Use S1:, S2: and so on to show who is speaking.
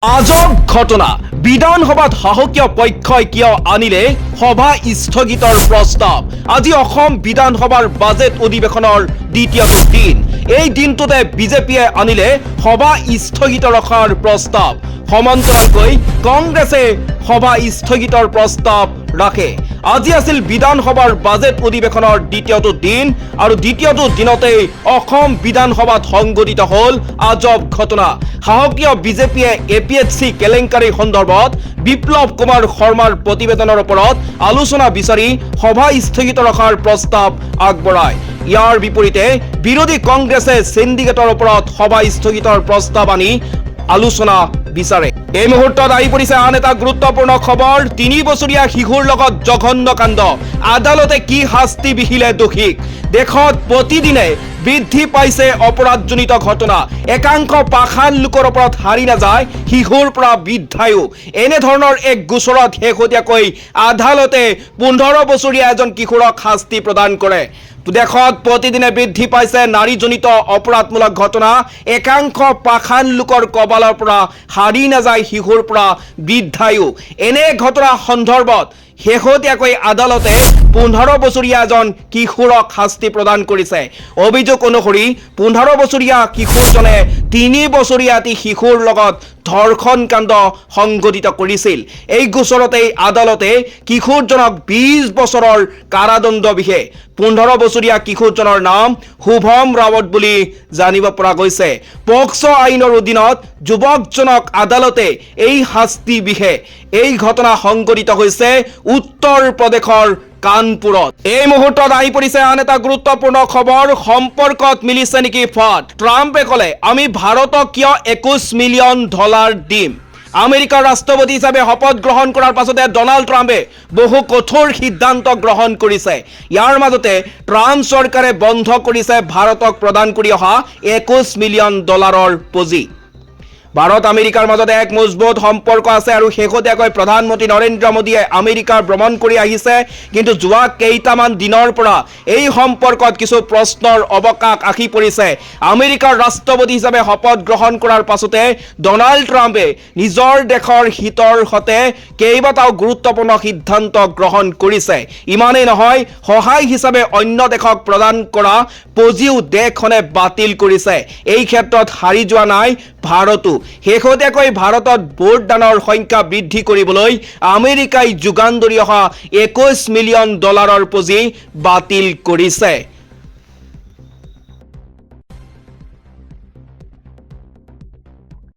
S1: আজব ঘটনা বিধানসভাত সাহসীয় পক্ষই কিয় আনিলে সভা স্থগিতৰ প্ৰস্তাৱ। আজি অসম বিধানসভাৰ বাজেট অধিৱেশনৰ দ্বিতীয়টো দিন। এই দিনটোতে বিজেপিয়ে আনিলে সভা স্থগিত ৰখাৰ প্ৰস্তাৱ। সমান্তৰালকৈ কংগ্ৰেছে সভা স্থগিতৰ প্ৰস্তাৱ ৰাখে। আজি আছিল বিধানসভাৰ বাজেট অধিৱেশনৰ দ্বিতীয়টো দিন আৰু দ্বিতীয়টো দিনতেই অসম বিধানসভাত সংঘটিত হ'ল আজব ঘটনা। সাহসীয় বিজেপিয়ে এপিএছচি কেলেংকাৰী সন্দৰ্ভত বিপ্লৱ কুমাৰ শৰ্মাৰ প্ৰতিবেদনৰ ওপৰত আলোচনা বিচাৰি সভা স্থগিত ৰখাৰ প্ৰস্তাৱ আগবঢ়ায়। ইয়াৰ বিপৰীতে বিৰোধী কংগ্ৰেছে সিন্ডিকেটৰ ওপৰত সভা স্থগিতৰ প্ৰস্তাৱ আনি আলোচনা বিচাৰে। এই মুহূৰ্তত আহি পৰিছে আন এটা গুৰুত্বপূৰ্ণ খবৰ। 3 বছৰীয়া শিশুৰ লগত জঘন্য কাণ্ড। আদালতে কি শাস্তি বিহিলে দোষীক। দেশত প্ৰতিদিনে বৃদ্ধি পাইছে অপৰাধজনিত ঘটনা। একাংশ পাষাণ লোকৰ ওপৰত হাৰি নাযায় শিশুৰ পৰা বৃদ্ধায়ো। এনেধৰণৰ এক গোচৰত শেহতীয়াকৈ আদালতে 15 বছৰীয়া এজন কিশোৰক শাস্তি প্ৰদান কৰে। দেশত প্ৰতিদিনে বৃদ্ধি পাইছে নাৰীজনিত অপৰাধমূলক ঘটনা। একাংশ পাষাণ লোকৰ কবালৰ পৰা হাৰি নাযায় শিশুৰ পৰা বৃদ্ধায়ো। এনে ঘটনা সন্দৰ্ভত শেহতীয়াকৈ আদালতে 15 বছৰীয়া এজন কিশোৰক শাস্তি প্ৰদান কৰিছে। অভিযোগ অনুসৰি 15 বছৰীয়া কিশোৰজনে 3 বছৰীয়া এটি শিশুৰ লগত ধৰ্ষণ কাণ্ড সংঘটিত কৰিছিল। এই গোচৰতেই আদালতে কিশোৰজনক 20 বছৰৰ কাৰাদণ্ড বিহে। 15 বছৰীয়া কিশোৰজনৰ নাম শুভম ৰাৱত বুলি জানিব পৰা গৈছে। পক্সো আইনৰ অধীনত যুৱকজনক আদালতে এই শাস্তি বিহে। এই ঘটনা সংঘটিত হৈছে উত্তৰ প্ৰদেশৰ কানপুৰত। এই মুহূৰ্তত আহি পৰিছে আন এটা গুৰুত্বপূৰ্ণ খবৰ। সম্পৰ্কত মিলিছে নেকি ফাট। ট্ৰাম্পে ক'লে আমি ভাৰতক কিয় $21 মিলিয়ন দিম। আমেৰিকাৰ ৰাষ্ট্ৰপতি হিচাপে শপত গ্ৰহণ কৰাৰ পাছতে ডনাল্ড ট্ৰাম্পে বহু কঠোৰ সিদ্ধান্ত গ্ৰহণ কৰিছে। ইয়াৰ মাজতে ট্ৰাম্প চৰকাৰে বন্ধ কৰিছে ভাৰতক প্ৰদান কৰি অহা $21 মিলিয়ন পুঁজি। ভাৰত আমেৰিকাৰ মাজতে এক মজবুত সম্পৰ্ক আছে আৰু শেহতীয়াকৈ প্ৰধানমন্ত্ৰী নৰেন্দ্ৰ মোদীয়ে আমেৰিকা ভ্ৰমণ কৰি আহিছে। কিন্তু যোৱা কেইটামান দিনৰ পৰা এই সম্পৰ্কত কিছু প্ৰশ্নৰ অৱকাশ আহি পৰিছে। আমেৰিকাৰ ৰাষ্ট্ৰপতি হিচাপে শপত গ্ৰহণ কৰাৰ পাছতে ডনাল্ড ট্ৰাম্পে নিজৰ দেশৰ হিতৰ হতে কেইবাটাও গুৰুত্বপূৰ্ণ সিদ্ধান্ত গ্ৰহণ কৰিছে। ইমানেই নহয়, সহায় হিচাপে অন্য দেশক প্ৰদান কৰা পুঁজিও দেশখনে বাতিল কৰিছে। এই ক্ষেত্ৰত হাৰি যোৱা নাই ভাৰতো। শেহতীয়াকৈ ভাৰতত ভোটদানৰ সংখ্যা বৃদ্ধি কৰিবলৈ আমেৰিকাই যোগান ধৰি অহা $21 মিলিয়ন পুঁজি বাতিল কৰিছে।